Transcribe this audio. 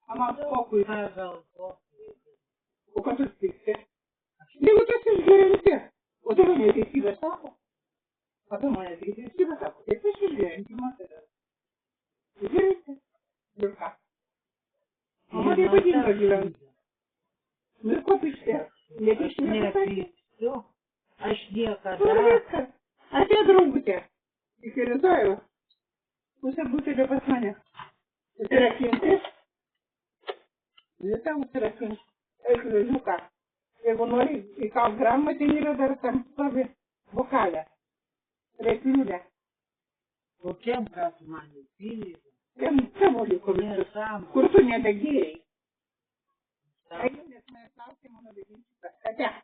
Am avut focul. O că tu spiste. De uite să-și gărinte. O să rămâne deschidă sau? O să rămâne deschidă sau? E pe și gărinte, mă să dă. Gărinte. Durca. Mă de puțin că gărinte. Nu copii știa. Le pe și ne pe Все. А știe că da. Așa drăguțe. E feritoare. Puse butele pe spania. O să răchinte. Это утро, это жука. Я говорю, и как грамоте не надо там чтобы бухали. Реквиля. Зачем как маме пили? Я не могу курсу. Курсу не догей. А я не знаю, как ему надо. Хотя.